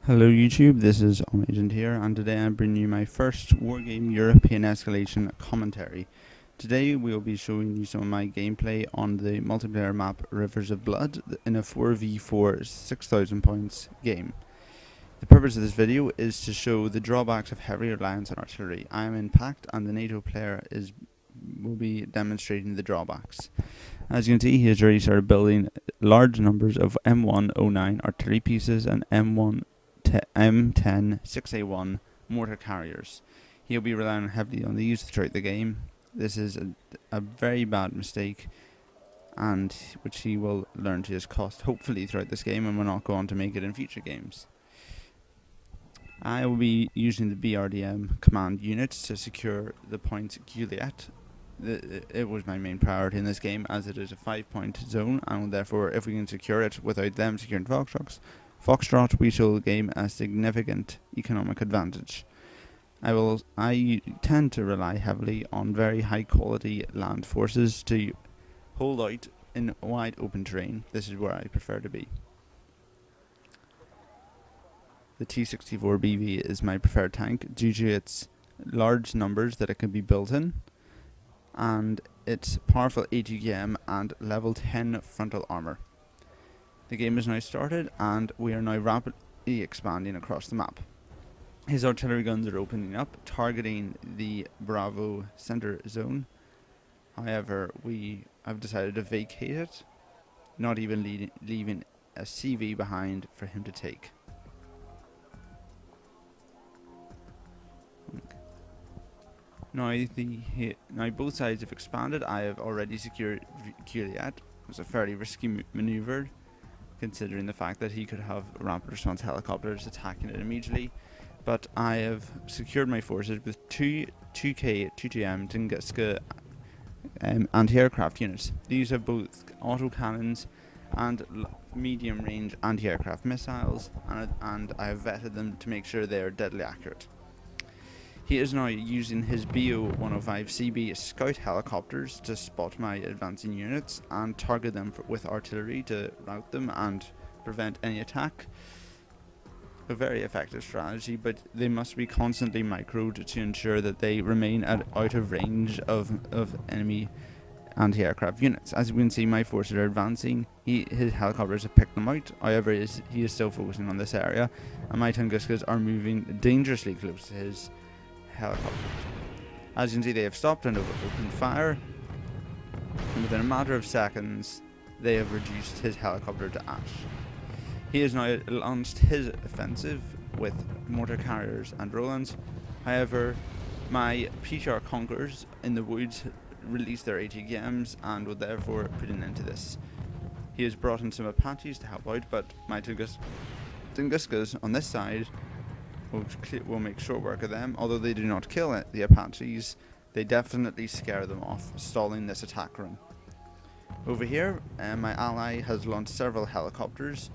Hello YouTube, this is Agent here, and today I'm bringing you my first Wargame European Escalation Commentary. Today we will be showing you some of my gameplay on the multiplayer map Rivers of Blood in a 4v4 6,000 points game. The purpose of this video is to show the drawbacks of heavy reliance on artillery. I am in Pact and the NATO player will be demonstrating the drawbacks. As you can see, he has already started building large numbers of M109 artillery pieces and M10 6A1 mortar carriers. He'll be relying heavily on these throughout the game. This is a very bad mistake, and which he will learn to his cost hopefully throughout this game, and will not go on to make it in future games. I will be using the BRDM command units to secure the point Juliet. It was my main priority in this game, as it is a 5-point zone, and therefore if we can secure it without them securing Foxtrot, we shall gain a significant economic advantage. I tend to rely heavily on very high quality land forces to hold out in wide open terrain. This is where I prefer to be. The T-64BV is my preferred tank due to its large numbers that it can be built in, and its powerful ATGM and level 10 frontal armor. The game is now started, and we are now rapidly expanding across the map. His artillery guns are opening up, targeting the Bravo center zone. However, we have decided to vacate it, not even leaving a CV behind for him to take. Now both sides have expanded. I have already secured Juliet. It was a fairly risky maneuver, considering the fact that he could have rapid response helicopters attacking it immediately. But I have secured my forces with two 2K-2GM Tunguska anti-aircraft units. These are both autocannons and medium-range anti-aircraft missiles, and I have vetted them to make sure they are deadly accurate. He is now using his BO-105CB scout helicopters to spot my advancing units and target them with artillery to rout them and prevent any attack. A very effective strategy, but they must be constantly microed to ensure that they remain out of range of enemy anti-aircraft units. As you can see, my forces are advancing. His helicopters have picked them out. However, he is still focusing on this area, and my Tunguskas are moving dangerously close to his helicopters. As you can see, they have stopped and have opened fire, and within a matter of seconds they have reduced his helicopter to ash. He has now launched his offensive with mortar carriers and Rolands. However, my PR Conquerors in the woods released their ATGMs and will therefore put an end to this. He has brought in some Apaches to help out, but my Tunguskas on this side will make short work of them. Although they do not kill the Apaches, they definitely scare them off, stalling this attack run. Over here, my ally has launched several helicopters.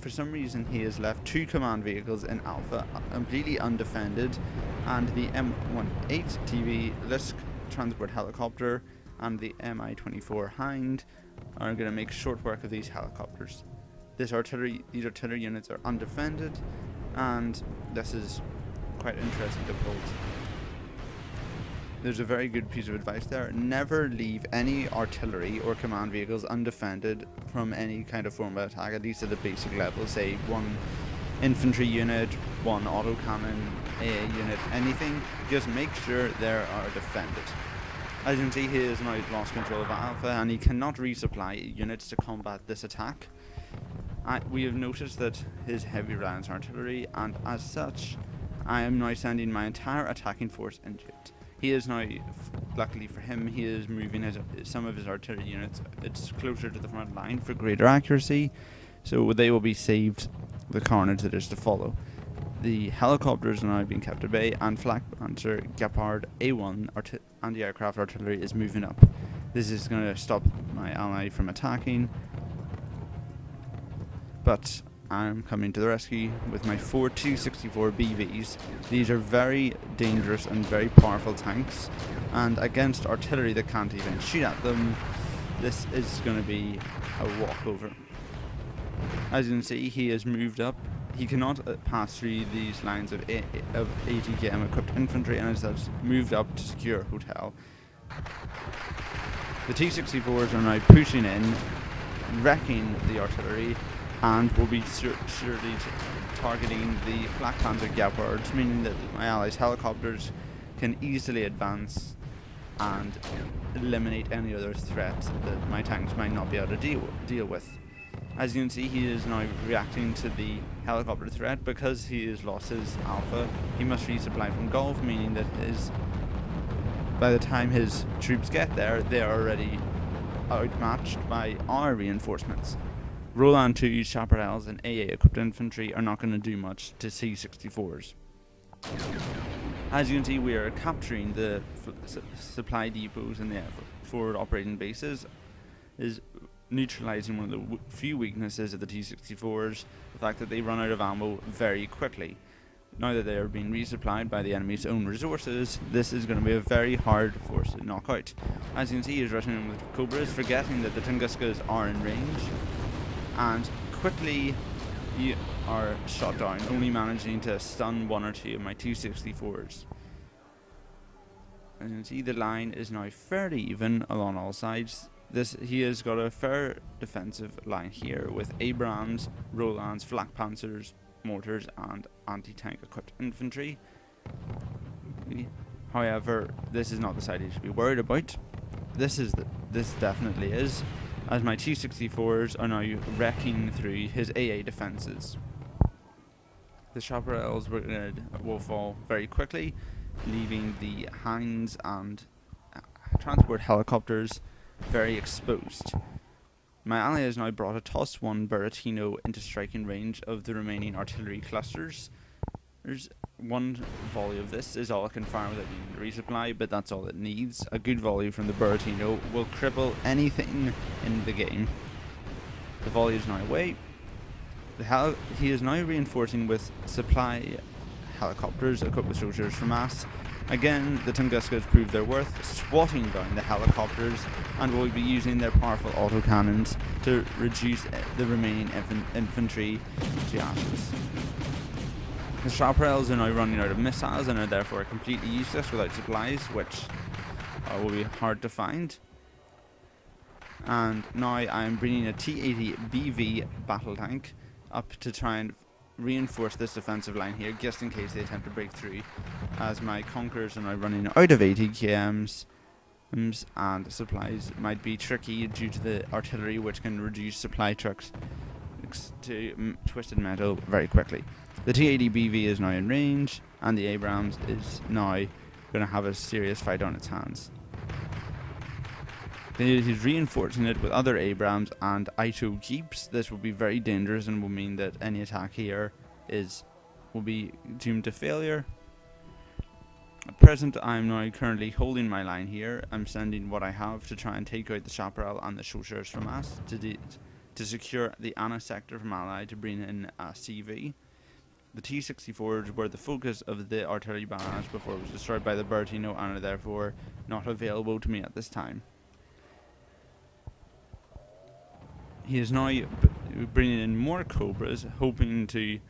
For some reason, he has left 2 command vehicles in Alpha completely undefended, and the M18TV Lisk transport helicopter and the Mi-24 Hind are going to make short work of these helicopters. These artillery units are undefended, and this is quite interesting to build. There's a very good piece of advice there: never leave any artillery or command vehicles undefended from any kind of form of attack, at least at a basic level. Say 1 infantry unit, 1 autocannon, AA unit, anything. Just make sure they are defended. As you can see, he has now lost control of Alpha, and he cannot resupply units to combat this attack. We have noticed that his heavy reliance on artillery, and as such, I am now sending my entire attacking force into it. He is now, luckily for him, he is moving some of his artillery units. It's closer to the front line for greater accuracy, so they will be saved the carnage that is to follow. The helicopters are now being kept at bay, and Flak Panzer Gepard A1 anti-aircraft artillery is moving up. This is going to stop my ally from attacking, but I'm coming to the rescue with my 4 T-64BVs. These are very dangerous and very powerful tanks, and against artillery that can't even shoot at them, this is going to be a walkover. As you can see, he has moved up. He cannot pass through these lines of 80 km equipped infantry, and has moved up to secure hotel. The T-64s are now pushing in, wrecking the artillery, and will be surely targeting the Flak Panzer Gepards, meaning that my allies' helicopters can easily advance and eliminate any other threats that my tanks might not be able to deal with. As you can see, he is now reacting to the helicopter threat. Because he has lost his Alpha, he must resupply from Gulf, meaning that by the time his troops get there, they are already outmatched by our reinforcements. Roland 2 Chaparrals and AA equipped infantry are not going to do much to C-64s. As you can see, we are capturing the supply depots and the forward operating bases, is neutralizing one of the few weaknesses of the T-64s, the fact that they run out of ammo very quickly. Now that they are being resupplied by the enemy's own resources, this is going to be a very hard force to knock out. As you can see, he is rushing in with Cobras, forgetting that the Tunguskas are in range, and quickly you are shot down, only managing to stun one or two of my T-64s. As you can see, the line is now fairly even along all sides. He has got a fair defensive line here with Abrams, Rolands, Flak Panzers, mortars, and anti-tank equipped infantry. However, this is not the side he should be worried about. This definitely is, as my T-64s are now wrecking through his AA defences. The Chaparrals will fall very quickly, leaving the Hinds and transport helicopters very exposed. My ally has now brought a TOS-1 Buratino into striking range of the remaining artillery clusters. There's one volley of this is all it can fire without needing to resupply, but that's all it needs. A good volley from the Buratino will cripple anything in the game. The volley is now away. He is now reinforcing with supply helicopters equipped with soldiers from mass. Again, the Tunguskas prove their worth, swatting down the helicopters, and will be using their powerful autocannons to reduce the remaining infantry to ashes. The Chaparrals are now running out of missiles and are therefore completely useless without supplies, which will be hard to find. And now I am bringing a T-80 BV battle tank up to try and reinforce this defensive line here, just in case they attempt to break through, as my Conquerors are now running out of 80 kms, and supplies might be tricky due to the artillery, which can reduce supply trucks to twisted metal very quickly. The T-80 BV is now in range, and the Abrams is now going to have a serious fight on its hands. He's reinforcing it with other Abrams and Ito keeps. This will be very dangerous and will mean that any attack here will be doomed to failure. At present, I'm now currently holding my line here. I'm sending what I have to try and take out the Chaparral and the Chasseurs from us to secure the Anna sector from Ally to bring in a CV. The T-64s were the focus of the artillery barrage before it was destroyed by the Buratino and are therefore not available to me at this time. He is now bringing in more Cobras, hoping that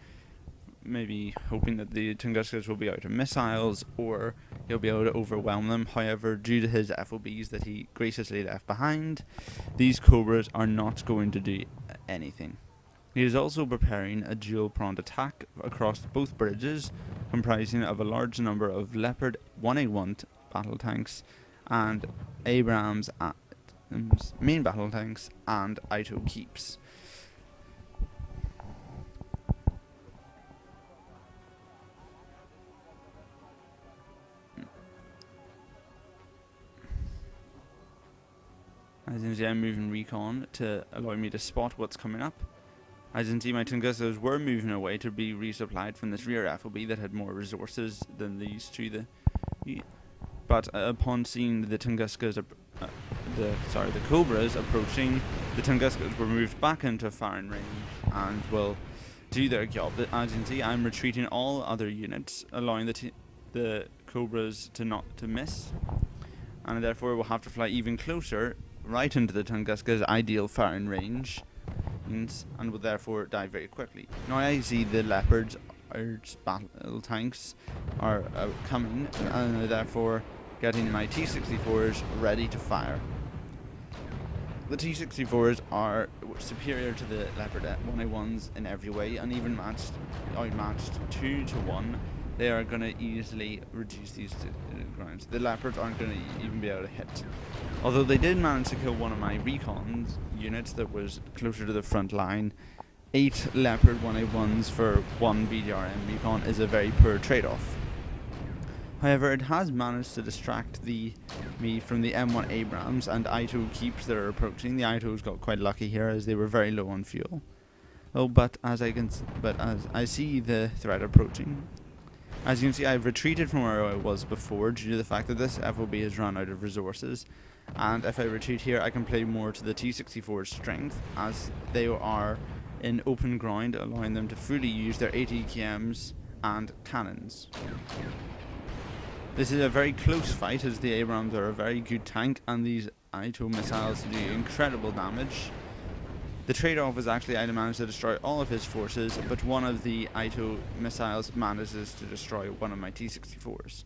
the Tunguskas will be out of missiles, or he'll be able to overwhelm them. However, due to his FOBs that he graciously left behind, these Cobras are not going to do anything. He is also preparing a dual-pronged attack across both bridges, comprising of a large number of Leopard 181 battle tanks and Abrams main battle tanks and Ito keeps. As you can see, I'm moving recon to allow me to spot what's coming up. As you can see, my Tunguskas were moving away to be resupplied from this rear FOB that had more resources than these two. But upon seeing the Tunguskas, the Cobras approaching, the Tunguskas were moved back into firing range and will do their job. As you can see, I'm retreating all other units, allowing the Cobras to miss, and therefore will have to fly even closer, right into the Tunguskas' ideal firing range, lines and will therefore die very quickly. Now I see the leopards battle tanks are coming, and therefore getting my T-64s ready to fire. The T-64s are superior to the Leopard 1A1s in every way, and even outmatched 2 to 1. They are going to easily reduce these grounds. The Leopards aren't going to even be able to hit. Although they did manage to kill one of my recon units that was closer to the front line. 8 Leopard 1A1s for 1 BDRM recon is a very poor trade-off. However, it has managed to distract me from the M1 Abrams and I2 keeps that are approaching. The I2s got quite lucky here as they were very low on fuel. But as I see the threat approaching, as you can see, I've retreated from where I was before due to the fact that this FOB has run out of resources. And if I retreat here, I can play more to the T-64's strength, as they are in open ground, allowing them to fully use their ATKMs and cannons. This is a very close fight, as the Abrams are a very good tank and these I2 missiles do incredible damage. The trade-off is actually I managed to destroy all of his forces, but one of the I2 missiles manages to destroy one of my T-64s.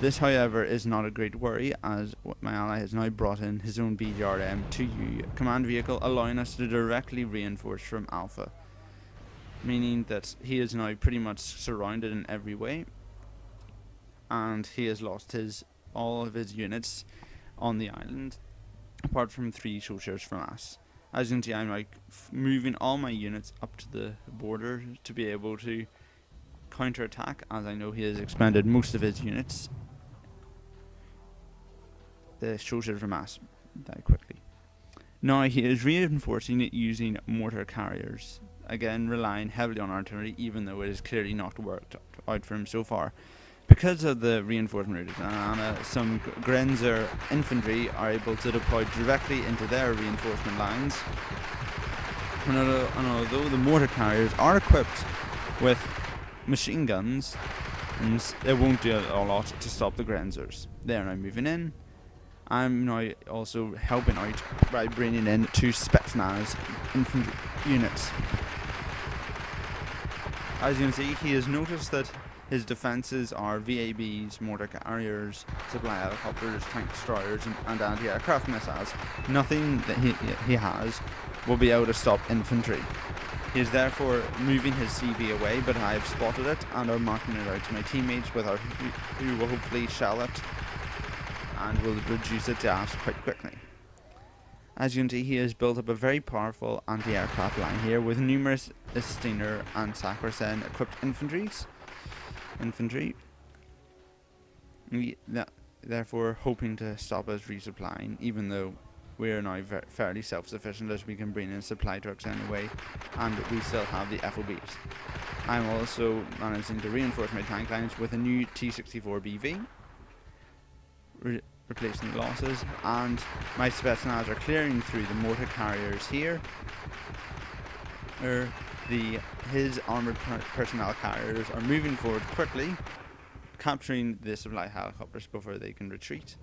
This, however, is not a great worry, as my ally has now brought in his own BDRM-2U command vehicle, allowing us to directly reinforce from Alpha, meaning that he is now pretty much surrounded in every way, and he has lost all of his units on the island, apart from 3 soldiers from us. As you can see, I'm like moving all my units up to the border to be able to counter-attack, as I know he has expended most of his units. The soldiers from us die quickly. Now he is reinforcing it using mortar carriers, again relying heavily on artillery, even though it has clearly not worked out for him so far. Because of the reinforcement route, some Grenzer infantry are able to deploy directly into their reinforcement lines. And although the mortar carriers are equipped with machine guns, it won't do a lot to stop the Grenzers. They are now moving in. I'm now also helping out by bringing in 2 Spetsnaz infantry units. As you can see, he has noticed that his defences are VABs, mortar carriers, supply helicopters, tank destroyers and anti-aircraft missiles. Nothing that he has will be able to stop infantry. He is therefore moving his CV away, but I have spotted it and are marking it out to my teammates who will hopefully shell it and will reduce its gas quite quickly. As you can see, he has built up a very powerful anti-aircraft line here with numerous Stinger and Sacrosen equipped infantry, therefore hoping to stop us resupplying, even though we are now fairly self-sufficient, as we can bring in supply trucks anyway, and we still have the FOBs. I'm also managing to reinforce my tank lines with a new T-64BV, replacing the losses, and my Spetsnaz are clearing through the mortar carriers here. His armoured personnel carriers are moving forward quickly, capturing the supply helicopters before they can retreat.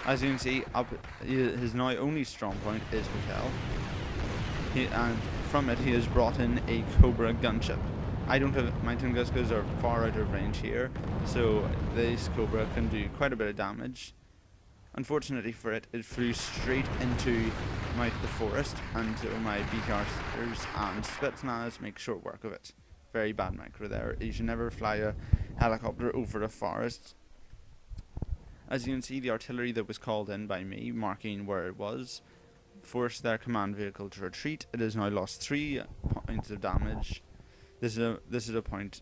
As you can see, his now only strong point is Hotel, and from it he has brought in a Cobra gunship. I don't have, my Tunguskas are far out of range here, so this Cobra can do quite a bit of damage. Unfortunately for it, it flew straight into the forest, and so my BTRs and Spetsnaz make short work of it. Very bad micro there. You should never fly a helicopter over a forest. As you can see, the artillery that was called in by me, marking where it was, forced their command vehicle to retreat. It has now lost 3 points of damage. This is a point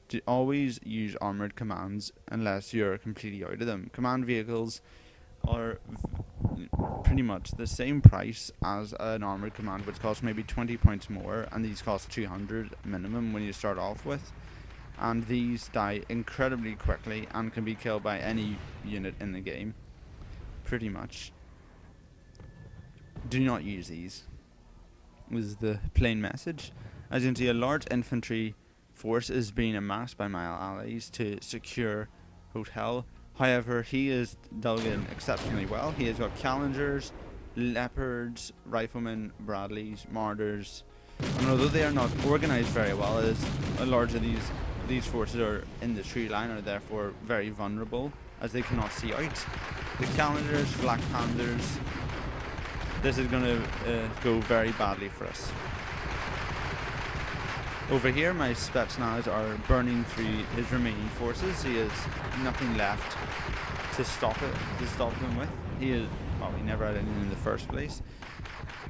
to always use armoured commands unless you're completely out of them. Command vehicles are pretty much the same price as an armoured command, which costs maybe 20 points more, and these cost 200 minimum when you start off with. And these die incredibly quickly and can be killed by any unit in the game, pretty much. Do not use these, was the plain message. As you can see, a large infantry force is being amassed by my allies to secure Hotel. However, he is dug in exceptionally well. He has got Challengers, Leopards, Riflemen, Bradleys, Marders, and although they are not organised very well, as a large of these forces are in the tree line, are therefore very vulnerable as they cannot see out. The Challengers, Black Panthers, this is going to go very badly for us. Over here, my Spetsnaz are burning through his remaining forces. He has nothing left to stop them with. He never had anything in the first place.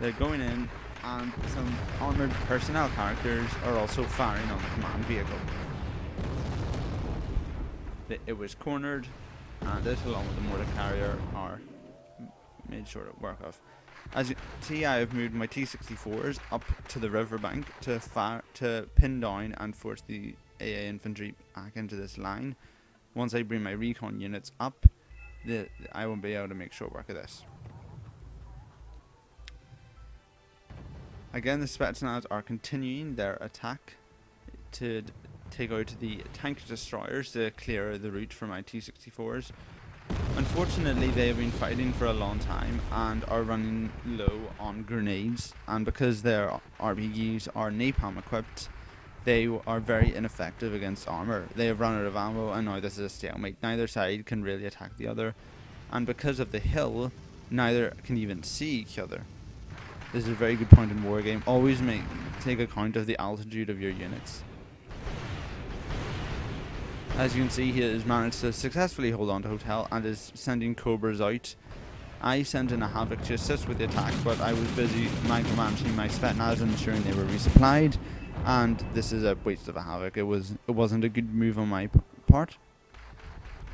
They're going in, and some armoured personnel characters are also firing on the command vehicle. It was cornered, and this, along with the mortar carrier, are made short of work of. As you see, I have moved my T-64s up to the riverbank to pin down and force the AA infantry back into this line. Once I bring my recon units up, I won't be able to make short work of this. Again, the Spetsnaz are continuing their attack to take out the tank destroyers to clear the route for my T-64s. Unfortunately, they have been fighting for a long time and are running low on grenades, and because their RPGs are napalm equipped, they are very ineffective against armour. They have run out of ammo, and now this is a stalemate. Neither side can really attack the other, and because of the hill, neither can even see each other. This is a very good point in Wargame. Always take account of the altitude of your units. As you can see, he has managed to successfully hold on to Hotel and is sending Cobras out. I sent in a Havoc to assist with the attack, but I was busy micromanaging my Spetsnaz and ensuring they were resupplied, and this is a waste of a Havoc. It wasn't a good move on my part.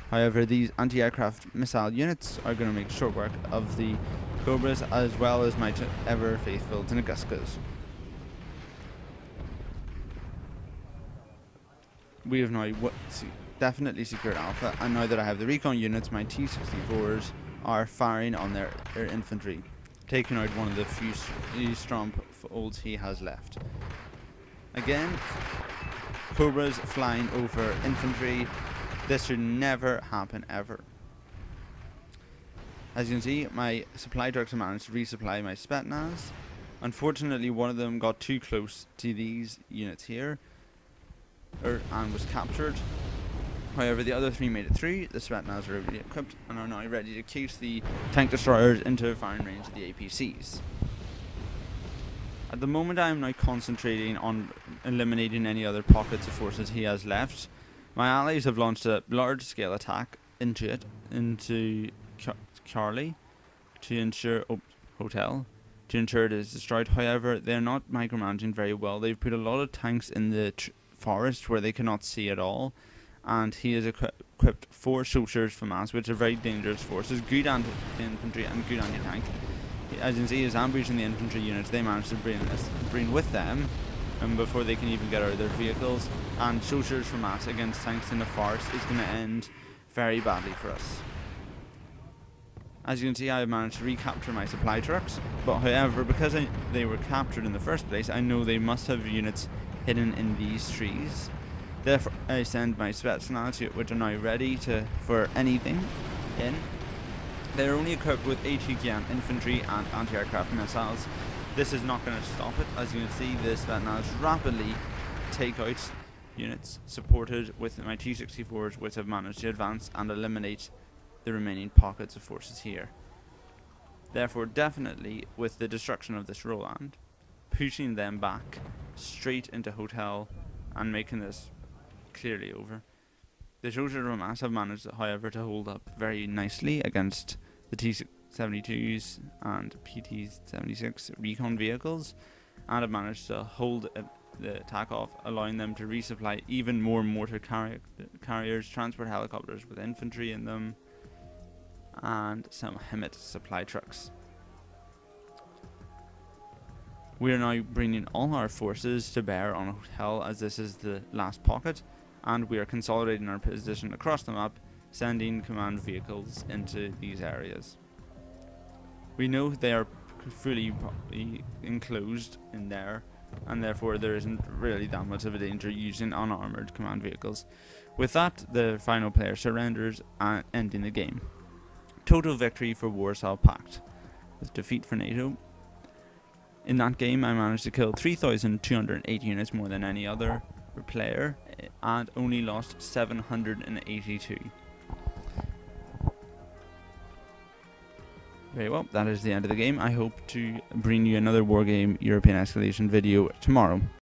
However, these anti-aircraft missile units are going to make short work of the Cobras, as well as my ever faithful Tunaguskas. We have now definitely secured Alpha, and now that I have the recon units, my T-64s are firing on their infantry, taking out one of the few strongholds he has left. Again, Cobras flying over infantry. This should never happen ever. As you can see, my supply trucks have managed to resupply my Spetsnaz. Unfortunately, one of them got too close to these units here, and was captured. However, the other three made it through. The Spetsnaz are already equipped and are now ready to chase the tank destroyers into firing range of the APCs. At the moment, I am now concentrating on eliminating any other pockets of forces he has left. My allies have launched a large-scale attack into Charlie to ensure Hotel to ensure it is destroyed. However, they are not micromanaging very well. They've put a lot of tanks in the forest where they cannot see at all, and he has equipped 4 soldiers from us, which are very dangerous forces, good anti-infantry and good anti-tank. As you can see, he's ambushing the infantry units. They managed to bring with them before they can even get out of their vehicles, and soldiers from us against tanks in the forest is going to end very badly for us. As you can see, I have managed to recapture my supply trucks, but however, because they were captured in the first place, I know they must have units hidden in these trees. Therefore, I send my Spetsnaz, which are now ready for anything, in. They are only equipped with ATGM infantry and anti-aircraft missiles. This is not going to stop it. As you can see, the Spetsnaz rapidly take out units, supported with my T-64s, which have managed to advance and eliminate the remaining pockets of forces here. Therefore, definitely, with the destruction of this Roland, pushing them back straight into Hotel and making this clearly over. The soldiers of Hamas have managed, however, to hold up very nicely against the T-72s and PT-76 recon vehicles, and have managed to hold the attack off, allowing them to resupply even more mortar carriers, transport helicopters with infantry in them, and some HIMET supply trucks. We are now bringing all our forces to bear on Hotel, as this is the last pocket, and we are consolidating our position across the map, sending command vehicles into these areas. We know they are fully enclosed in there, and therefore there isn't really that much of a danger using unarmored command vehicles. With that, the final player surrenders, ending the game. Total victory for Warsaw Pact, with defeat for NATO. In that game, I managed to kill 3,208 units more than any other player, and only lost 782. Very well, that is the end of the game. I hope to bring you another Wargame European Escalation video tomorrow.